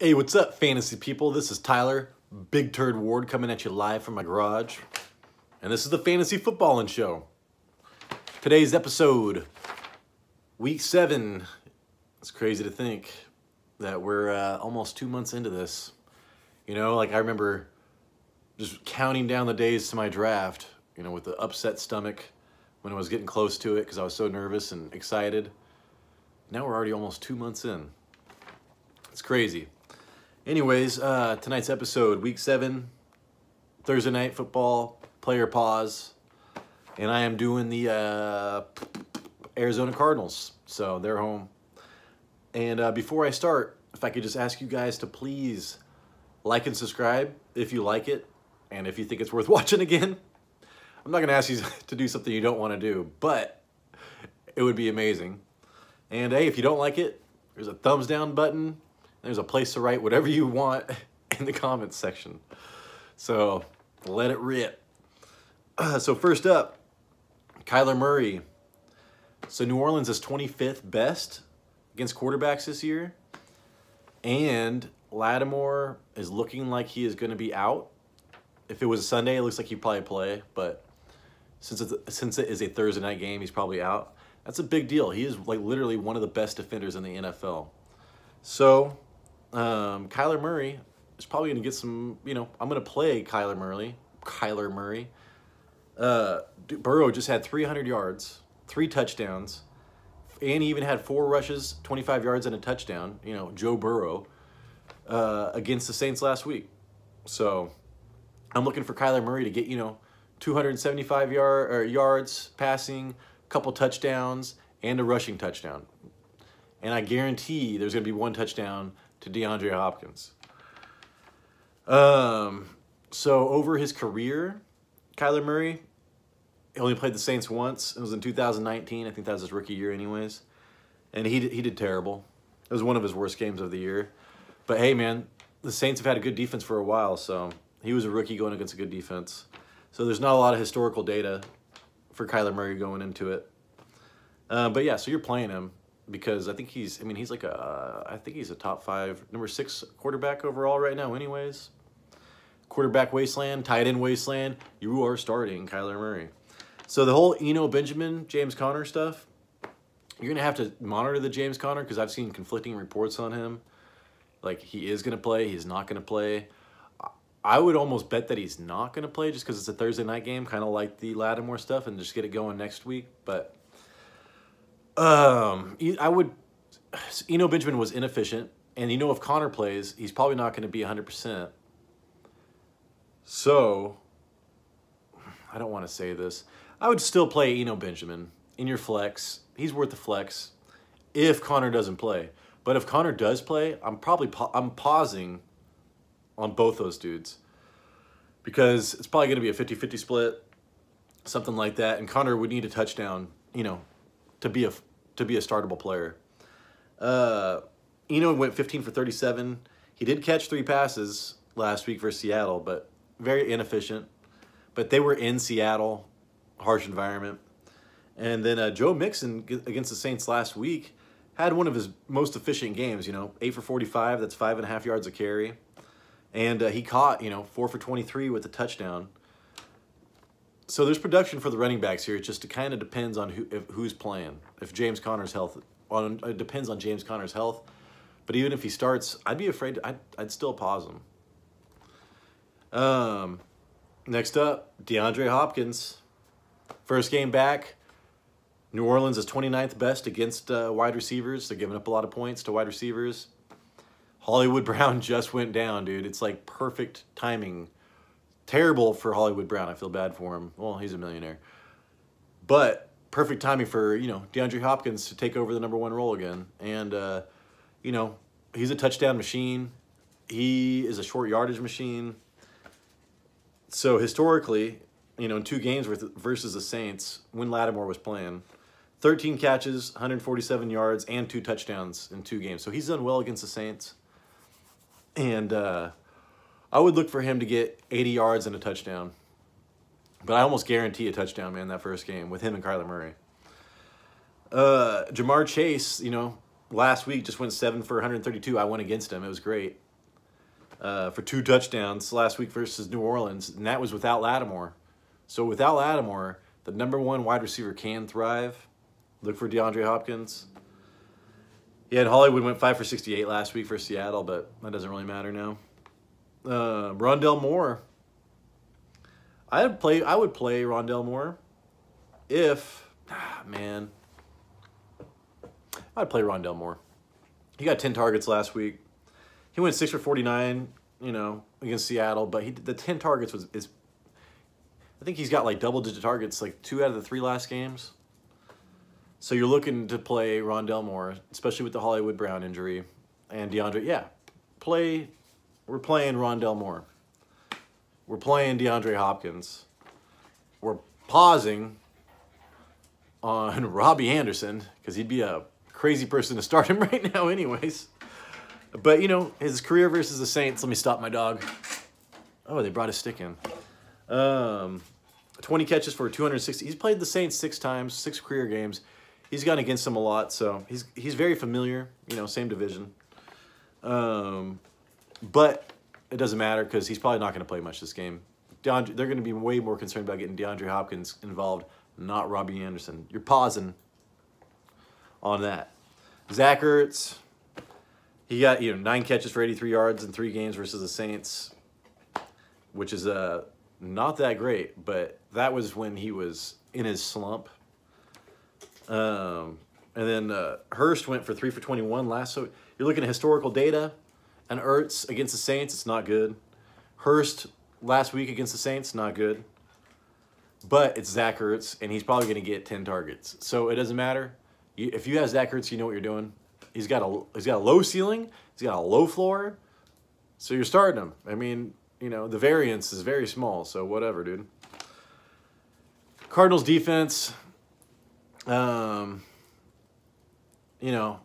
Hey, what's up, fantasy people? This is Tyler, Big Turd Ward, coming at you live from my garage. And this is the Fantasy Footballin' Show. Today's episode, Week 7. It's crazy to think that we're almost 2 months into this. You know, like I remember just counting down the days to my draft, you know, with the upset stomach when I was getting close to it because I was so nervous and excited. Now we're already almost 2 months in. It's crazy. Anyways, tonight's episode, Week 7, Thursday Night Football, player pause. And I am doing the Arizona Cardinals, so they're home. And before I start, if I could just ask you guys to please like and subscribe if you like it, and if you think it's worth watching again. I'm not going to ask you to do something you don't want to do, but it would be amazing. And hey, if you don't like it, there's a thumbs down button. There's a place to write whatever you want in the comments section. So let it rip. So first up, Kyler Murray. So New Orleans is 25th best against quarterbacks this year. And Lattimore is looking like he is going to be out. If it was a Sunday, it looks like he'd probably play. But since it is a Thursday night game, he's probably out. That's a big deal. He is like literally one of the best defenders in the NFL. So Kyler Murray is probably going to get some, you know, I'm going to play Kyler Murray. Burrow just had 300 yards, 3 touchdowns, and he even had 4 rushes, 25 yards and a touchdown, you know, Joe Burrow, against the Saints last week. So I'm looking for Kyler Murray to get, you know, 275 yards passing, a couple touchdowns, and a rushing touchdown. And I guarantee there's going to be 1 touchdown to DeAndre Hopkins. So over his career, Kyler Murray only played the Saints once. It was in 2019. I think that was his rookie year anyways. And he did terrible. It was one of his worst games of the year. But hey, man, the Saints have had a good defense for a while, so he was a rookie going against a good defense. So there's not a lot of historical data for Kyler Murray going into it. But yeah, so you're playing him. Because I think he's like I think he's a top 5, number 6 quarterback overall right now anyways. Quarterback wasteland, tight end wasteland, you are starting Kyler Murray. So the whole Benjamin, James Conner stuff, you're going to have to monitor the James Conner because I've seen conflicting reports on him. Like he is going to play, he's not going to play. I would almost bet that he's not going to play just because it's a Thursday night game, kind of like the Lattimore stuff, and just get it going next week. But Benjamin was inefficient, and if Connor plays, he's probably not going to be 100%. So, I don't want to say this. I would still play Benjamin in your flex. He's worth the flex if Connor doesn't play. But if Connor does play, I'm pausing on both those dudes because it's probably going to be a 50-50 split, something like that, and Connor would need a touchdown, to be a startable player. Went 15 for 37. He did catch 3 passes last week versus Seattle, but very inefficient. But they were in Seattle, harsh environment. And then Joe Mixon against the Saints last week had one of his most efficient games, 8 for 45, that's 5.5 yards a carry. And he caught, 4 for 23 with a touchdown. So there's production for the running backs here. It just kind of depends on who's playing. If James Conner's health, it depends on James Conner's health. But even if he starts, I'd be afraid. I'd still pause him. Next up, DeAndre Hopkins. First game back. New Orleans is 29th best against wide receivers. They're giving up a lot of points to wide receivers. Hollywood Brown just went down, dude. It's like perfect timing. Terrible for Hollywood Brown. I feel bad for him. Well, he's a millionaire. But perfect timing for, DeAndre Hopkins to take over the #1 role again. And, he's a touchdown machine. He is a short yardage machine. So historically, in 2 games versus the Saints, when Lattimore was playing, 13 catches, 147 yards, and 2 touchdowns in 2 games. So he's done well against the Saints. And I would look for him to get 80 yards and a touchdown. But I almost guarantee a touchdown, man, that first game with him and Kyler Murray. Jamar Chase, last week just went 7 for 132. I went against him. It was great. for 2 touchdowns last week versus New Orleans, and that was without Lattimore. So without Lattimore, the #1 wide receiver can thrive. Look for DeAndre Hopkins. Yeah, and Hollywood went 5 for 68 last week for Seattle, but that doesn't really matter now. Rondell Moore. I would play Rondell Moore if, man, I'd play Rondell Moore. He got 10 targets last week. He went 6 for 49, you know, against Seattle, but the 10 targets is. I think he's got like double-digit targets, like 2 out of the 3 last games. So you're looking to play Rondell Moore, especially with the Hollywood Brown injury and DeAndre. Yeah, we're playing Rondell Moore. We're playing DeAndre Hopkins. We're pausing on Robbie Anderson because he'd be a crazy person to start him right now anyways. But, you know, his career versus the Saints. Let me stop my dog. Oh, they brought a stick in. 20 catches for 260. He's played the Saints 6 times, 6 career games. He's gone against them a lot, so he's very familiar. You know, same division. But it doesn't matter because he's probably not going to play much this game. They're going to be way more concerned about getting DeAndre Hopkins involved, not Robbie Anderson. You're pausing on that. Zach Ertz, he got 9 catches for 83 yards in 3 games versus the Saints, which is not that great, but that was when he was in his slump. And then Hurst went for 3 for 21 last. So you're looking at historical data. And Ertz against the Saints, it's not good. Hurst last week against the Saints, not good. But it's Zach Ertz, and he's probably going to get 10 targets. So it doesn't matter. If you have Zach Ertz, you know what you're doing. He's got a low ceiling. He's got a low floor. So you're starting him. I mean, you know, the variance is very small. So whatever, dude. Cardinals defense. You know,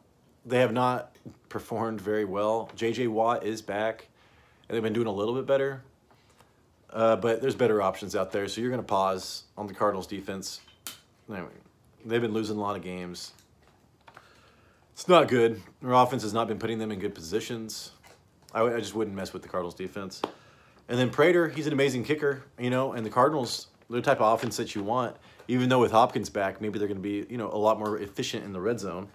they have not performed very well. J.J. Watt is back, and they've been doing a little bit better. But there's better options out there, so you're going to pause on the Cardinals defense. Anyway, they've been losing a lot of games. It's not good. Their offense has not been putting them in good positions. I just wouldn't mess with the Cardinals defense. And then Prater, he's an amazing kicker, you know, and the Cardinals, they're the type of offense that you want. Even though with Hopkins back, maybe they're going to be, you know, a lot more efficient in the red zone.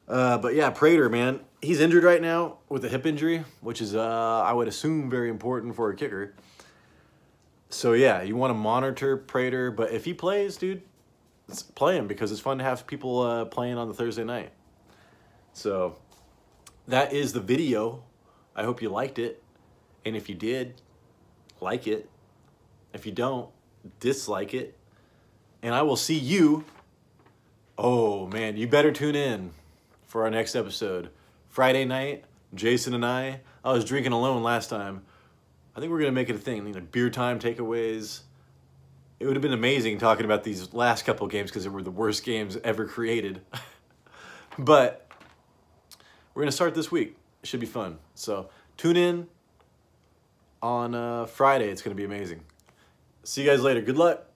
But yeah, Prater, man, he's injured right now with a hip injury, which is, I would assume, very important for a kicker. So yeah, you want to monitor Prater, but if he plays, dude, play him because it's fun to have people playing on the Thursday night. So that is the video. I hope you liked it. And if you did, like it. If you don't, dislike it. And I will see you. Oh, man, you better tune in for our next episode. Friday night, Jason and I was drinking alone last time. I think we're going to make it a thing. You know, beer time takeaways. It would have been amazing talking about these last couple of games because they were the worst games ever created. But we're going to start this week. It should be fun. So tune in on Friday. It's going to be amazing. See you guys later. Good luck.